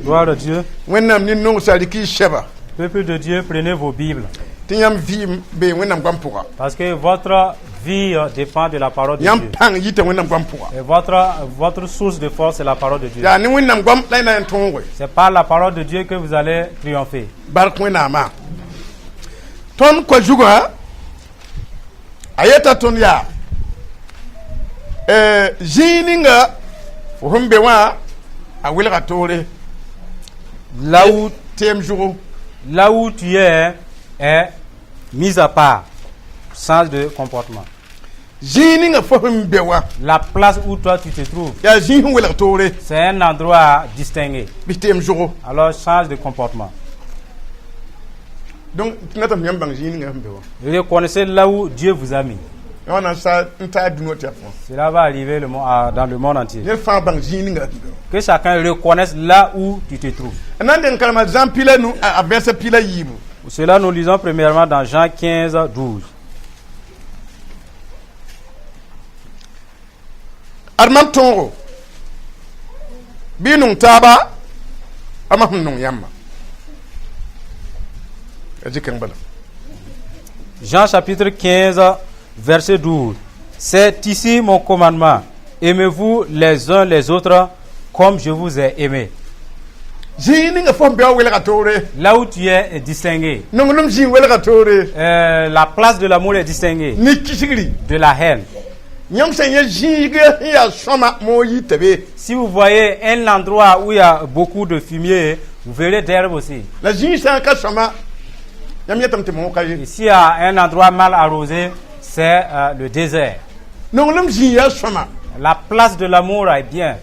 Gloire à Dieu. Peuple de Dieu, prenez vos Bibles. Parce que votre vie dépend de la parole de Dieu. Et votre source de force est la parole de Dieu. C'est par la parole de Dieu que vous allez triompher. Là où tu es mis à part, change de comportement. La place où toi tu te trouves, c'est un endroit distingué. Alors change de comportement. Donc, reconnaissez là où Dieu vous a mis. Cela va arriver dans le monde entier. Que chacun reconnaisse là où tu te trouves. Cela nous lisons premièrement dans Jean 15, 12. Jean chapitre 15, verset 12. C'est ici mon commandement. Aimez-vous les uns les autres comme je vous ai aimé. Là où tu es distingué. La place de l'amour est distinguée de la haine. Si vous voyez un endroit où il y a beaucoup de fumier, vous verrez d'herbe aussi. Ici, il y a un endroit mal arrosé, c'est le désert. La place de l'amour est bien.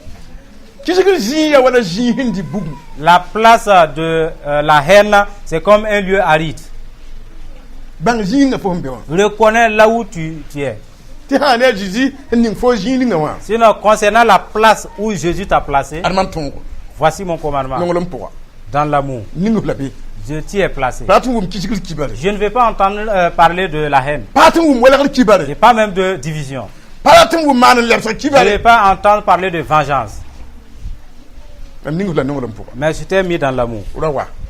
La place de la haine, c'est comme un lieu aride. Reconnais là où tu es. Sinon, concernant la place où Jésus t'a placé, voici mon commandement. Dans l'amour. Je t'y ai placé. Je ne vais pas entendre parler de la haine. Et pas même de division. Je ne vais pas entendre parler de vengeance. Mais je t'ai mis dans l'amour.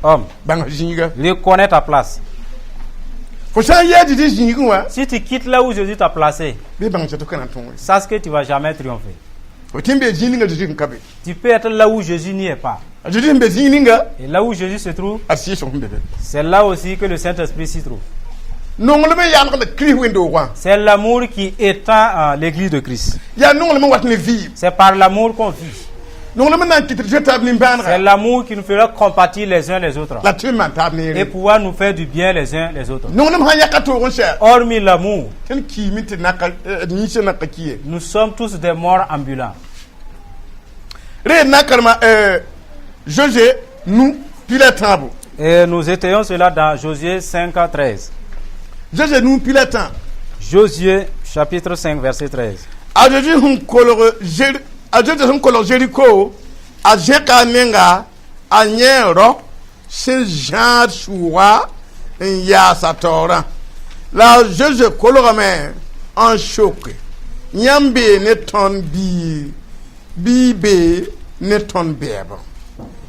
Homme, reconnais ta place. Si tu quittes là où Jésus t'a placé, sache que tu ne vas jamais triompher. Tu peux être là où Jésus n'y est pas. Et là où Jésus se trouve, c'est là aussi que le Saint-Esprit s'y trouve. C'est l'amour qui étend l'église de Christ. C'est par l'amour qu'on vit. C'est l'amour qui nous fera compatir les uns les autres et pouvoir nous faire du bien les uns les autres. Hormis l'amour, nous sommes tous des morts ambulants. Et nous étions cela dans Josué 5, 13. Josué chapitre 5 verset 13. Jéricho a Jekanenga a Nyero Saint-Jean Choua ya Satora la Jésus colorame en choc Nyambe ne ton bibe ne ton bebe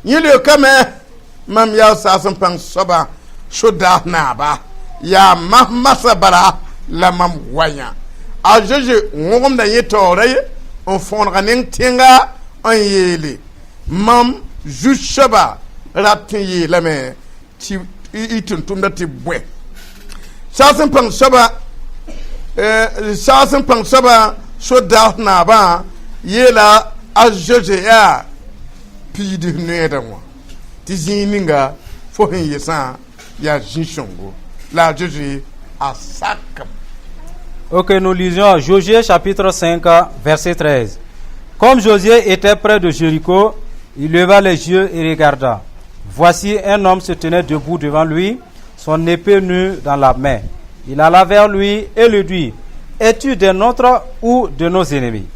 Yele kame mam ya sasan pang soba shoda naba ya mamasa bara la mam wanya a Jésus ngom da yetore on fondra ning tinga en yele mam jushaba ratin la me ti itun tumda ti bwe sasan pang soba soldat na ba yela ajoje ya pi de neda mo tizininga fo hin yesa ya jinshongo la joje a sac. Ok, nous lisons Josué chapitre 5 verset 13. Comme Josué était près de Jéricho, il leva les yeux et regarda. Voici un homme se tenait debout devant lui, son épée nue dans la main. Il alla vers lui et lui dit, es-tu des nôtres ou de nos ennemis?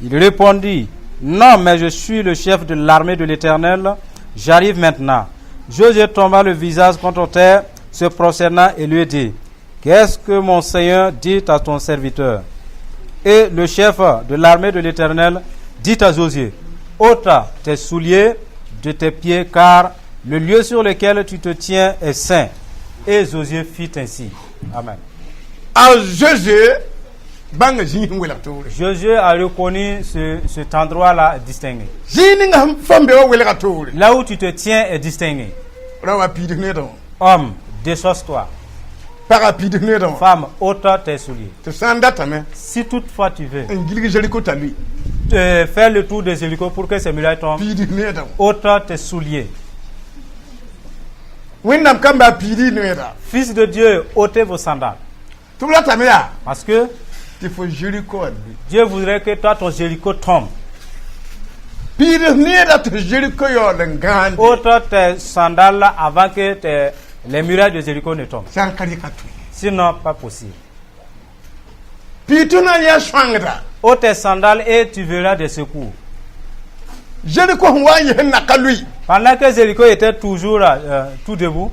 Il répondit, non, mais je suis le chef de l'armée de l'Éternel, j'arrive maintenant. Josué tomba le visage contre terre, se prosterna et lui dit, qu'est-ce que mon Seigneur dit à ton serviteur? Et le chef de l'armée de l'Éternel dit à Josué, ôte tes souliers de tes pieds, car le lieu sur lequel tu te tiens est saint. Et Josué fit ainsi. Amen. Josué a reconnu cet endroit-là distingué. Là où tu te tiens est distingué. Homme, désosse-toi. Femme, ôte tes souliers. Si toutefois tu veux faire le tour des Jéricho pour que ces murailles tombent, ôte tes souliers. Fils de Dieu, ôtez vos sandales. Parce que Dieu voudrait que toi, ton Jéricho tombe. Ôte tes sandales avant que les murailles de Jéricho ne tombent. Sinon, pas possible. Ôte tes sandales et tu verras des secours. Pendant que Jéricho était toujours tout debout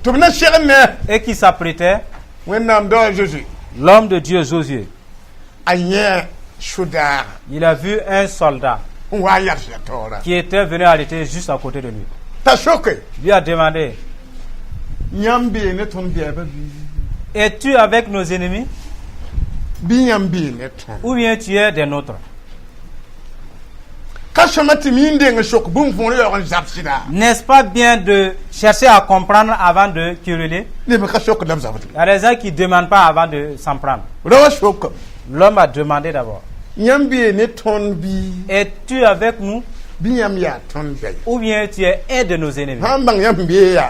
et qui s'apprêtait, l'homme de Dieu, Josué, il a vu un soldat qui était venu arrêter juste à côté de lui. Lui a demandé, es-tu avec nos ennemis ou bien tu es des nôtres? N'est-ce pas bien de chercher à comprendre avant de quereller? Il y a des gens qui ne demandent pas avant de s'en prendre. L'homme a demandé d'abord, es-tu avec nous ou bien tu es un de nos ennemis?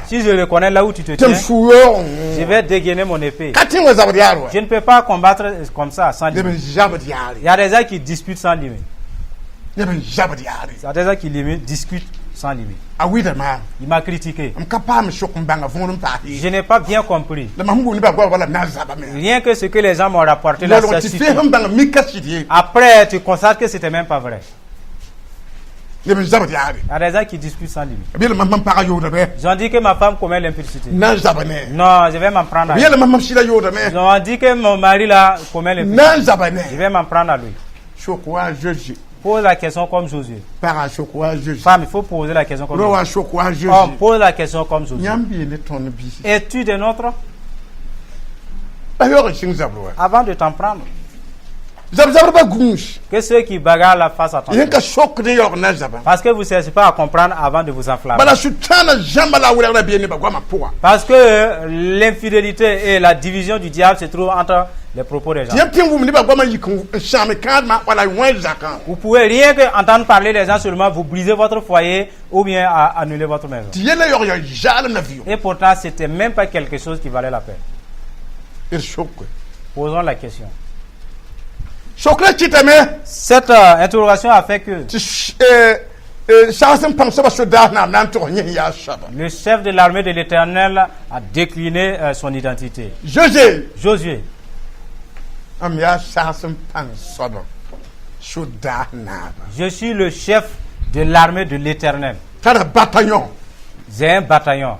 Si je reconnais là où tu te tiens, je vais dégainer mon épée. Je ne peux pas combattre comme ça sans limite. Il y a des gens qui disputent sans limite. Il y a des gens qui discutent sans limite. Il m'a critiqué. Je n'ai pas bien compris. Rien que ce que les gens m'ont rapporté là, ça suffit. Après, tu constates que c'était même pas vrai. Il y a des gens qui discutent sans limite. Ils ont dit que ma femme commet l'impudicité. Non, je vais m'en prendre à lui. Ils ont dit que mon mari là commet l'impudicité. Je vais m'en prendre à lui. Pose la question comme Josué. Femme, il faut poser la question comme Josué. Homme, pose la question comme Josué. Es-tu des nôtres? Avant de t'en prendre. Que ceux qui bagarrent la face à toi. Parce que vous ne cherchez pas à comprendre avant de vous enflammer. Parce que l'infidélité et la division du diable se trouvent entre les propos des gens. Vous pouvez rien que entendre parler des gens seulement, vous brisez votre foyer ou bien annuler votre maison. Et pourtant, ce n'était même pas quelque chose qui valait la peine. Posons la question. Cette interrogation a fait que le chef de l'armée de l'Éternel a décliné son identité. Josué. Je suis le chef de l'armée de l'Éternel. J'ai un bataillon.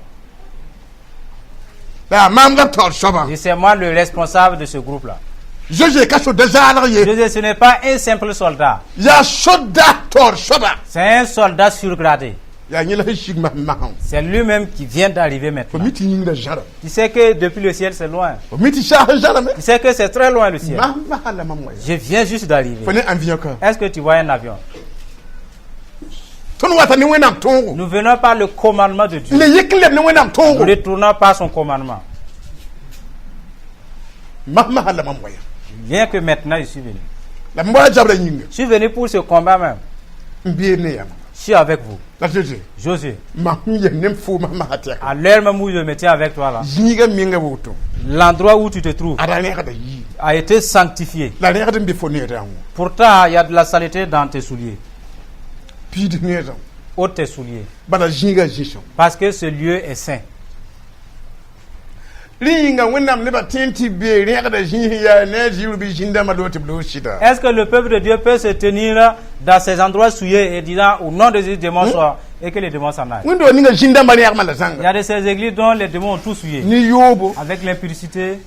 Et c'est moi le responsable de ce groupe-là. Josué, ce n'est pas un simple soldat. C'est un soldat surgradé. C'est lui-même qui vient d'arriver maintenant. Tu sais que depuis le ciel c'est loin. Tu sais que c'est très loin le ciel. Je viens juste d'arriver. Est-ce que tu vois un avion? Nous venons par le commandement de Dieu. Nous ne retournons pas son commandement. Bien que maintenant je suis venu. Je suis venu pour ce combat même. Je suis avec vous. Josué. À l'heure même où je me tiens avec toi là, l'endroit où tu te trouves a été sanctifié. Pourtant, il y a de la saleté dans tes souliers. Ôte tes souliers. Parce que ce lieu est saint. Est-ce que le peuple de Dieu peut se tenir dans ces endroits souillés et disant au nom de Jésus, démons soient et que les démons s'en aillent? Il y a de ces églises dont les démons ont tout souillé. Avec l'impurité,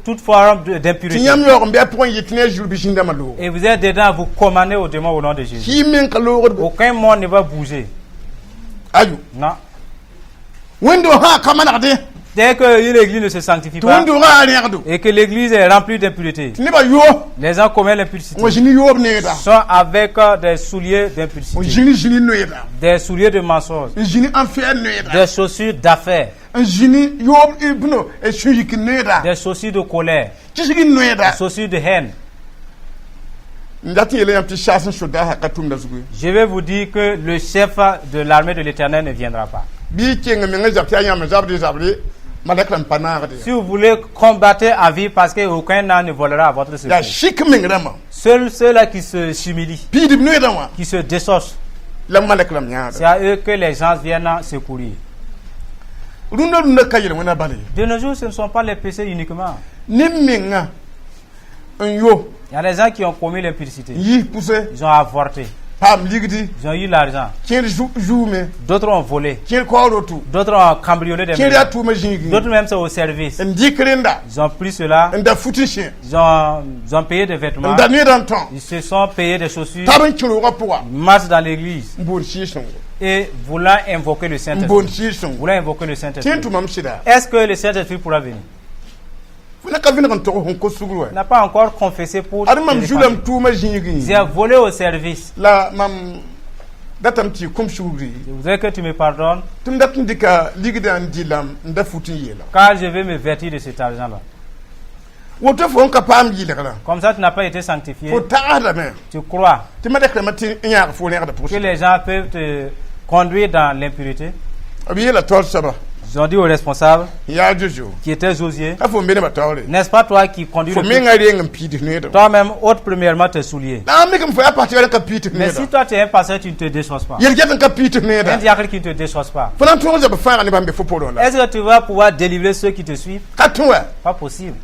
toute forme d'impurité. Et vous êtes dedans, vous commandez aux démons au nom de Jésus. Aucun monde ne va bouger. Non. Dès que l'église ne se sanctifie pas et que l'église est remplie d'impureté, les gens commettent l'impudicité, sont avec des souliers d'impudicité, des souliers de mensonge, des chaussures d'affaires, des chaussures de colère, des chaussures de haine. Je vais vous dire que le chef de l'armée de l'Éternel ne viendra pas. Si vous voulez combattre à vie, parce qu'aucun âne ne volera à votre secours. Seuls ceux-là qui se s'humilient, qui se désossent, c'est à eux que les gens viennent secourir. De nos jours, ce ne sont pas les péchés uniquement. Il y a des gens qui ont commis l'impudicité. Ils ont avorté. Ils ont eu l'argent. D'autres ont volé. D'autres ont cambriolé des maisons. D'autres même sont au service. Ils ont pris cela. Ils ont payé des vêtements. Ils se sont payés des chaussures. Ils marchent dans l'église. Et voulant invoquer le Saint-Esprit. Est-ce que le Saint-Esprit pourra venir? N'a pas encore confessé pour j'ai volé au service. Je voudrais que tu me pardonnes, car je vais me vertir de cet argent-là. Comme ça, tu n'as pas été sanctifié. Tu crois que les gens peuvent te conduire dans l'impureté. Ils ont dit au responsable, qui était Josué, n'est-ce pas toi qui conduis le peuple? Toi-même, ôte premièrement tes souliers. Mais si toi tu es un pasteur, tu ne te déchosses pas. Un diacre qui ne te déchosse pas. Est-ce que tu vas pouvoir délivrer ceux qui te suivent? Pas possible.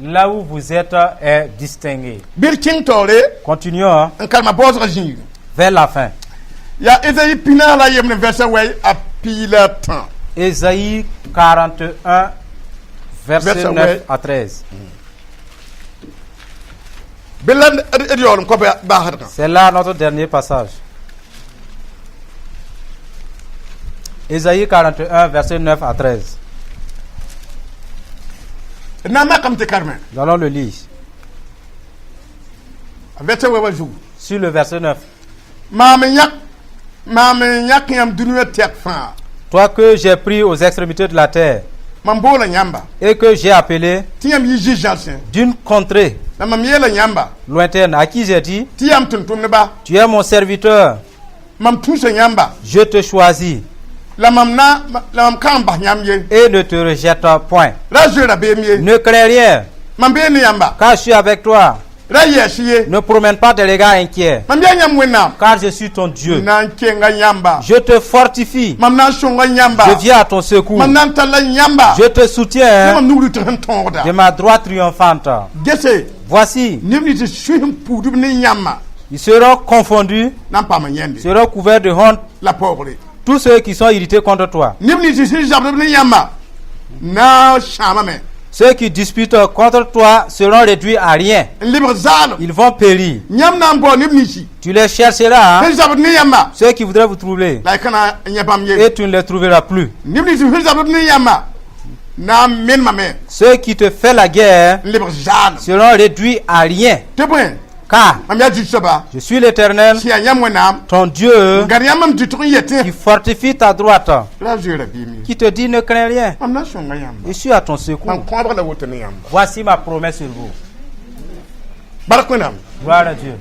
Là où vous êtes est distingué. Continuons vers la fin. Ésaïe 41, verset 9 à 13. C'est là notre dernier passage. Ésaïe 41, verset 9 à 13. Nous allons le lire. Sur le verset 9. Toi que j'ai pris aux extrémités de la terre et que j'ai appelé d'une contrée lointaine, à qui j'ai dit, tu es mon serviteur, je te choisis et ne te rejette point. Ne crains rien, car je suis avec toi. Ne promène pas de regards inquiets, car je suis ton Dieu. Je te fortifie. Je viens à ton secours. Je te soutiens de ma droite triomphante. Voici, ils seront confondus, seront couverts de honte, tous ceux qui sont irrités contre toi. Ceux qui disputent contre toi seront réduits à rien. Ils vont périr. Tu les chercheras, ceux qui voudraient vous troubler, et tu ne les trouveras plus. Ceux qui te font la guerre seront réduits à rien. Car je suis l'Éternel, ton Dieu, qui fortifie ta droite, qui te dit ne crains rien. Je suis à ton secours. Voici ma promesse sur vous. Gloire à Dieu.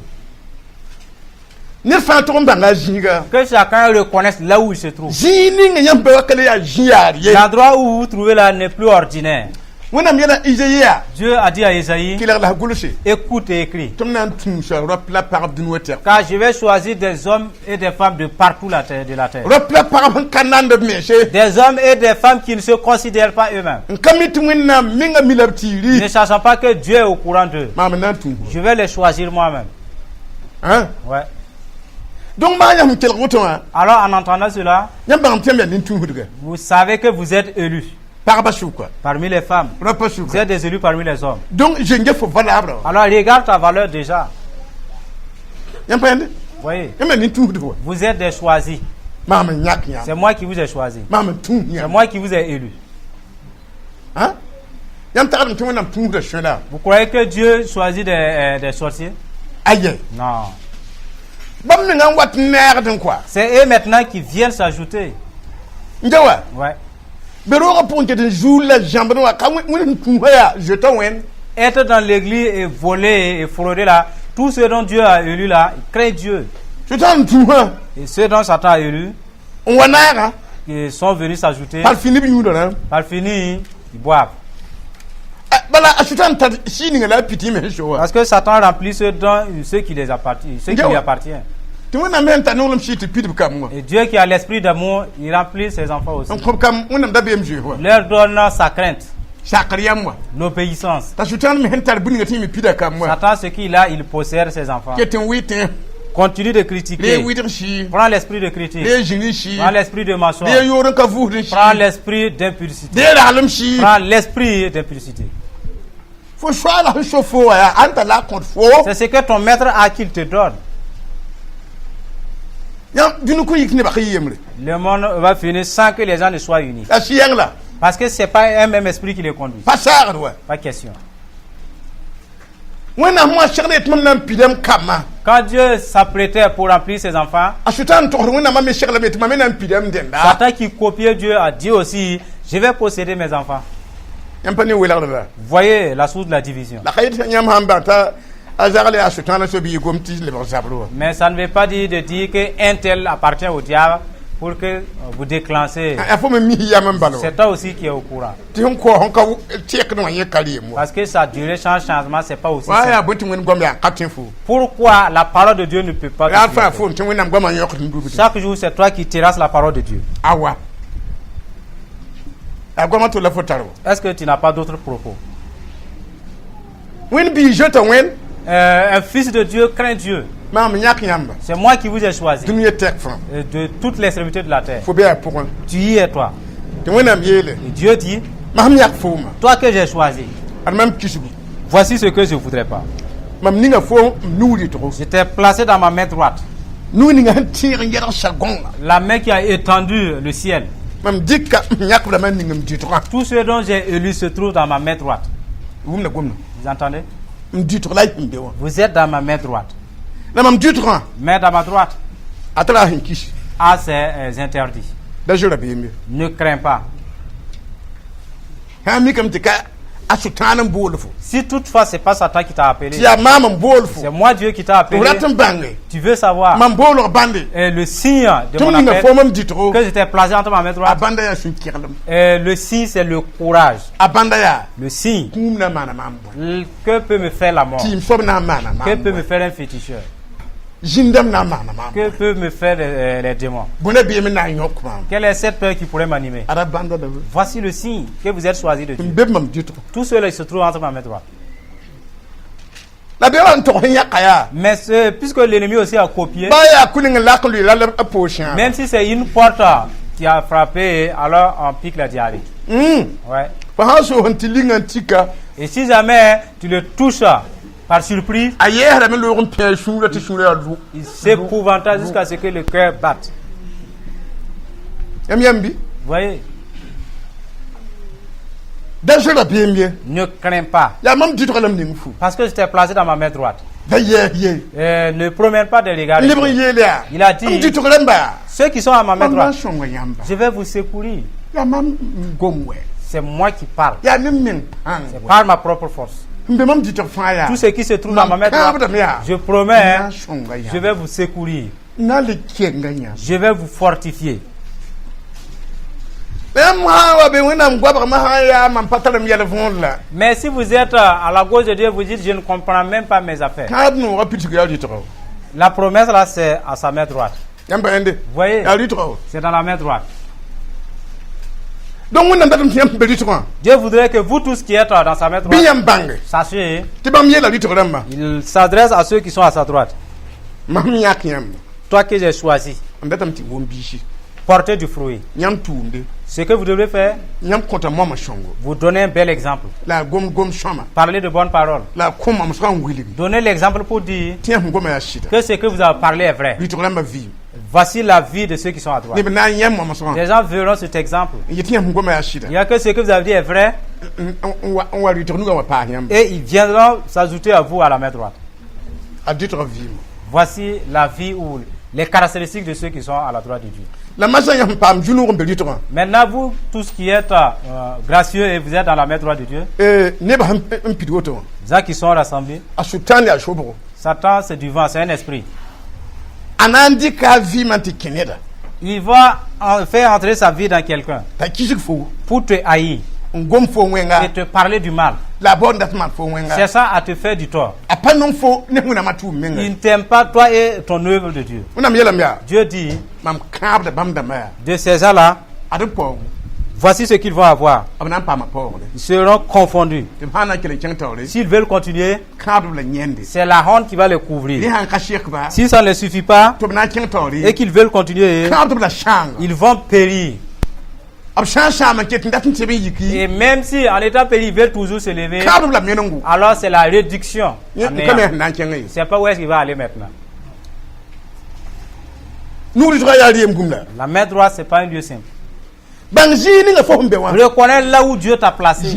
Que chacun reconnaisse là où il se trouve. L'endroit où vous vous trouvez là n'est plus ordinaire. Dieu a dit à Isaïe, écoute et écris. Car je vais choisir des hommes et des femmes de partout de la terre. Des hommes et des femmes qui ne se considèrent pas eux-mêmes. Ne sachant pas que Dieu est au courant d'eux. Je vais les choisir moi-même. Hein? Ouais. Alors en entendant cela, vous savez que vous êtes élus. Parmi les femmes, vous êtes des élus parmi les hommes. Donc, alors regarde ta valeur déjà. Voyez, vous êtes des choisis. C'est moi qui vous ai choisi. C'est moi qui vous ai élu. Hein? Vous croyez que Dieu choisit des sorciers? Non. C'est eux maintenant qui viennent s'ajouter. Ouais. Être dans l'église et voler et frauder là, tout ce dont Dieu a élu là, il craint Dieu. Et ceux dont Satan a élu, ils sont venus s'ajouter. Par fini, ils boivent. Parce que Satan remplit ceux qui lui appartiennent. Et Dieu qui a l'esprit d'amour, il remplit ses enfants aussi. Leur donne sa crainte, l'obéissance. Satan, ce qu'il a, il possède ses enfants. Continue de critiquer. Prends l'esprit de critique. Prends l'esprit de mensonge. Prends l'esprit d'impulsité. Prends l'esprit d'impulsité. C'est ce que ton maître a qu'il te donne. Le monde va finir sans que les gens ne soient unis. Parce que ce n'est pas un même esprit qui les conduit. Pas question. Quand Dieu s'apprêtait pour remplir ses enfants, Satan qui copiait Dieu a dit aussi, je vais posséder mes enfants. Voyez la source de la division. Mais ça ne veut pas dire qu'un tel appartient au diable pour que vous déclenchez. C'est toi aussi qui est au courant. Parce que sa durée changement, c'est pas aussi simple. Pourquoi la parole de Dieu ne peut pas chaque jour, c'est toi qui terrasses la parole de Dieu. Est-ce que tu n'as pas d'autres propos? Un fils de Dieu craint Dieu. C'est moi qui vous ai choisi de toutes les extrémités de la terre. Tu y es toi. Et Dieu dit, toi que j'ai choisi, voici ce que je ne voudrais pas. Je t'ai placé dans ma main droite, la main qui a étendu le ciel. Tout ce dont j'ai élu se trouve dans ma main droite. Vous entendez? Vous êtes dans ma main droite. Mais dans ma droite, c'est interdit. Ne crains pas. Si toutefois c'est pas Satan qui t'a appelé, c'est moi Dieu qui t'a appelé. Tu veux savoir le signe de mon appel que j'étais placé entre ma main droite. Le signe c'est le courage. Le signe que peut me faire la mort, que peut me faire un féticheur, que peut me faire les démons. Quelle est cette peur qui pourrait m'animer? Voici le signe que vous êtes choisi de Dieu. Tout cela se trouve entre ma main droite. Mais puisque l'ennemi aussi a copié, même si c'est une porte qui a frappé, alors on pique la diarrhée. Ouais. Et si jamais tu le touches par surprise, il s'épouvanta jusqu'à ce que le cœur batte. Voyez? Ne crains pas. Parce que je t'ai placé dans ma main droite. Ne promène pas de regarder. Il a dit, ceux qui sont à ma main droite, je vais vous secourir. C'est moi qui parle. C'est par ma propre force. Tout ce qui se trouve dans ma main droite, je promets, je vais vous secourir. Je vais vous fortifier. Mais si vous êtes à la gauche de Dieu, vous dites, je ne comprends même pas mes affaires. La promesse là, c'est à sa main droite. Vous voyez, c'est dans la main droite. Dieu voudrait que vous tous qui êtes dans sa main droite, sachez, il s'adresse à ceux qui sont à sa droite. Toi que j'ai choisi, portez du fruit. Ce que vous devez faire, vous donnez un bel exemple. Parlez de bonnes paroles. Donnez l'exemple pour dire que ce que vous avez parlé est vrai. Voici la vie de ceux qui sont à droite. Les gens verront cet exemple. Il y a que ce que vous avez dit est vrai. Et ils viendront s'ajouter à vous à la main droite. Voici la vie ou les caractéristiques de ceux qui sont à la droite de Dieu. Maintenant, vous, tous qui êtes gracieux et vous êtes dans la main droite de Dieu, ceux qui sont rassemblés, Satan, c'est du vent, c'est un esprit. Il va faire entrer sa vie dans quelqu'un pour te haïr et te parler du mal. C'est ça à te faire du tort. Il ne t'aime pas toi et ton œuvre de Dieu. Dieu dit de ces gens-là, voici ce qu'ils vont avoir. Ils seront confondus. S'ils veulent continuer, c'est la honte qui va les couvrir. Si ça ne les suffit pas et qu'ils veulent continuer, ils vont périr. Et même si en étant péri, ils veulent toujours se lever, alors c'est la réduction. C'est pas où est-ce qu'il va aller maintenant. La main droite, c'est pas un lieu simple. Reconnais là où Dieu t'a placé.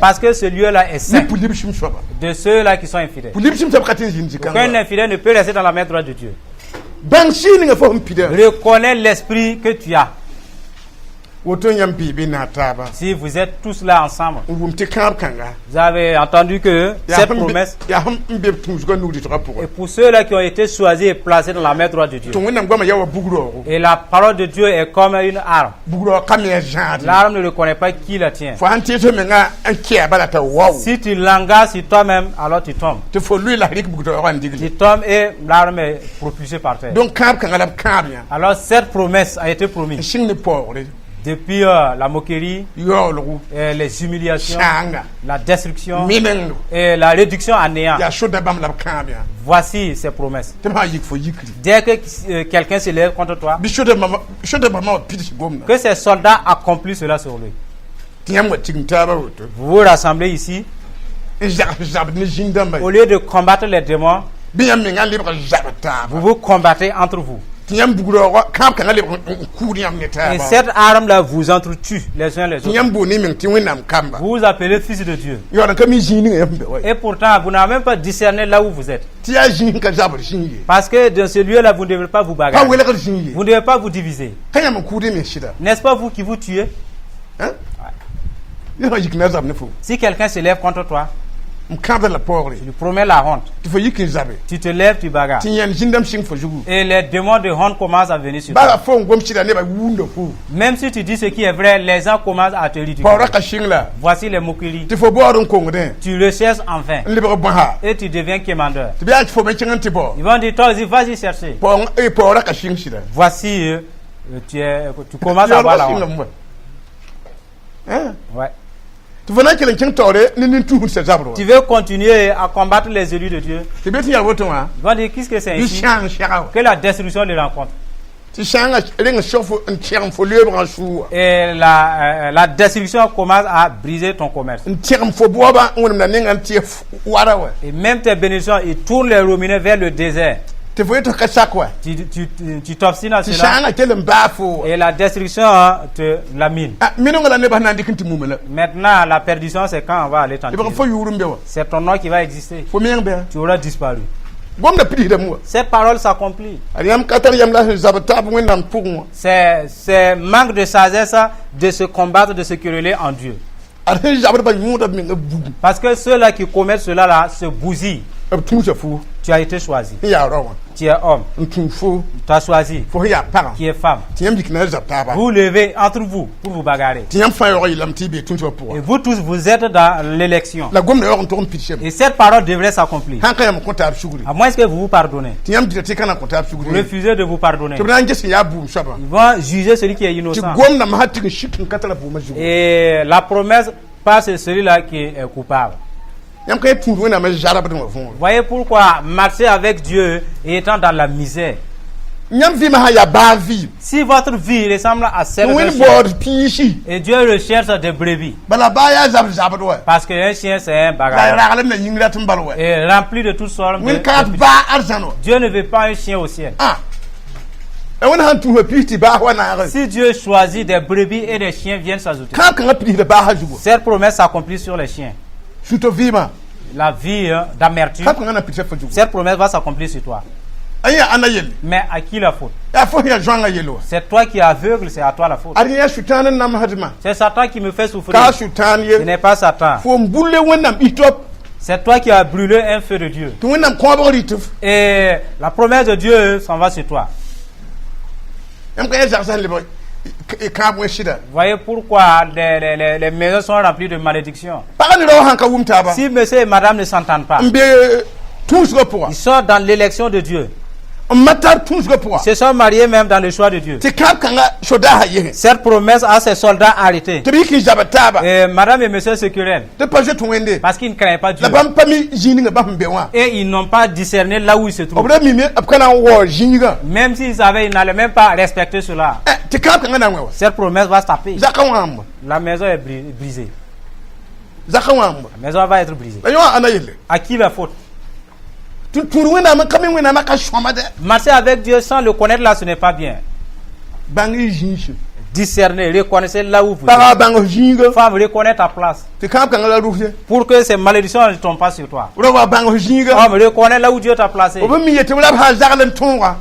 Parce que ce lieu-là est saint. De ceux-là qui sont infidèles. Aucun infidèle ne peut rester dans la main droite de Dieu. Reconnais l'esprit que tu as. Si vous êtes tous là ensemble, vous avez entendu que cette promesse, et pour ceux-là qui ont été choisis et placés dans la main droite de Dieu, et la parole de Dieu est comme une arme. L'arme ne reconnaît pas qui la tient. Si tu l'engages sur toi-même, alors tu tombes. Tu tombes et l'arme est propulsée par terre. Alors cette promesse a été promise. Depuis la moquerie, les humiliations, la destruction et la réduction à néant. Voici ces promesses. Dès que quelqu'un se lève contre toi, que ces soldats accomplissent cela sur lui. Vous vous rassemblez ici. Au lieu de combattre les démons, vous vous combattez entre vous. Et cette arme-là vous entretue les uns les autres. Vous vous appelez fils de Dieu. Et pourtant, vous n'avez même pas discerné là où vous êtes. Parce que dans ce lieu-là, vous ne devez pas vous bagarrer. Vous ne devez pas vous diviser. N'est-ce pas vous qui vous tuez? Si quelqu'un se lève contre toi, tu lui promets la honte. Tu te lèves, tu bagarres. Et les démons de honte commencent à venir sur toi. Même si tu dis ce qui est vrai, les gens commencent à te ridiculiser. Voici les moqueries. Tu recherches en vain. Et tu deviens quémandeur. Ils vont dire, toi, vas-y chercher. Voici, tu commences à avoir la honte. Ouais. Tu veux continuer à combattre les élus de Dieu. Ils vont dire qu'est-ce que c'est ici que la destruction les rencontre. Et la destruction commence à briser ton commerce. Et même tes bénédictions, ils tournent les robinets vers le désert. Tu t'obstines à cela. Et la destruction te lamine. Maintenant, la perdition, c'est quand on va aller t'en tirer. C'est ton nom qui va exister. Tu auras disparu. Cette parole s'accomplit. C'est manque de sagesse de se combattre, de se quereller en Dieu. Parce que ceux-là qui commettent cela là se bousillent. Tu as été choisi. Tu es homme. Tu as choisi. Qui est femme. Vous levez entre vous pour vous bagarrer. Et vous tous, vous êtes dans l'élection. Et cette parole devrait s'accomplir. À moins que vous vous pardonnez. Vous refusez de vous pardonner. Ils vont juger celui qui est innocent. Et la promesse passe celui-là qui est coupable. Voyez pourquoi marcher avec Dieu et étant dans la misère. Si votre vie ressemble à celle d'un chien, et Dieu recherche des brebis, parce qu'un chien c'est un bagarre et rempli de toutes sortes de Dieu ne veut pas un chien au ciel. Si Dieu choisit des brebis et des chiens viennent s'ajouter, cette promesse s'accomplit sur les chiens. La vie d'amertume, cette promesse va s'accomplir sur toi. Mais à qui la faute? C'est toi qui es aveugle, c'est à toi la faute. C'est Satan qui me fait souffrir. Ce n'est pas Satan. C'est toi qui as brûlé un feu de Dieu. Et la promesse de Dieu s'en va sur toi. Voyez pourquoi les maisons sont remplies de malédictions. Si monsieur et madame ne s'entendent pas, ils sont dans l'élection de Dieu. Ils se sont mariés même dans le choix de Dieu. Cette promesse a ses soldats arrêtés. Et madame et monsieur se querellent parce qu'ils ne craignent pas Dieu. Et ils n'ont pas discerné là où ils se trouvent. Même s'ils savaient, ils n'allaient même pas respecter cela. Cette promesse va se taper. La maison est brisée. La maison va être brisée. À qui la faute? Marcher avec Dieu sans le connaître là, ce n'est pas bien. Discerner, reconnaître là où vous êtes. Femme, reconnais ta place. Pour que ces malédictions ne tombent pas sur toi. Femme, reconnais là où Dieu t'a placé.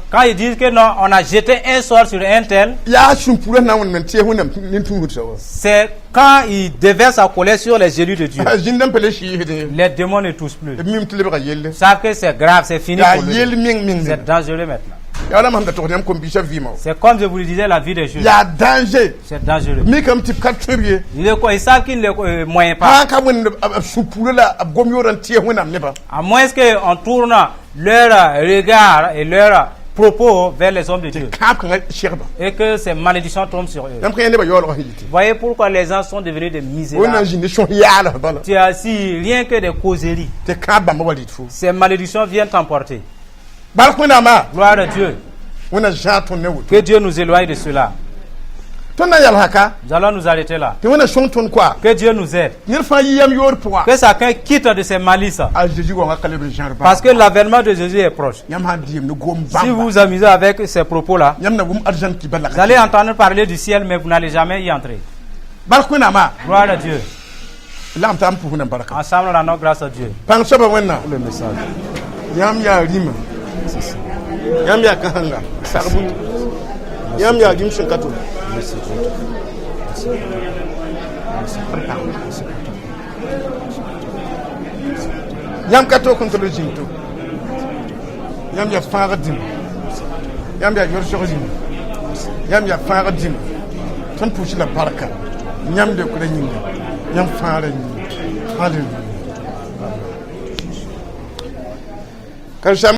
Quand ils disent que non, on a jeté un sort sur un tel, c'est quand ils déversent sa colère sur les élus de Dieu. Les démons ne touchent plus. Ils savent que c'est grave, c'est fini pour eux. C'est dangereux maintenant. C'est comme je vous le disais, la vie des jeunes. Il y a danger. C'est dangereux. Ils savent qu'ils ne moyens pas. À moins qu'on tourne leur regard et leur propos vers les hommes de Dieu. Et que ces malédictions tombent sur eux. Voyez pourquoi les gens sont devenus des misérables. Tu as si rien que des causeries. Ces malédictions viennent t'emporter. Gloire à Dieu. Que Dieu nous éloigne de cela. Nous allons nous arrêter là. Que Dieu nous aide. Que chacun quitte de ses malices. Parce que l'avènement de Jésus est proche. Si vous vous amusez avec ces propos-là, vous allez entendre parler du ciel, mais vous n'allez jamais y entrer. Gloire à Dieu. Ensemble, rendons grâce à Dieu. Pour le message. Yamya kahanga sarbu yamya gimshin kato yam kato kontrol jinto yamya faradim yamya yorshogim yamya faradim ton pushi la baraka nyam de kula nyinga yam faradim hallelujah.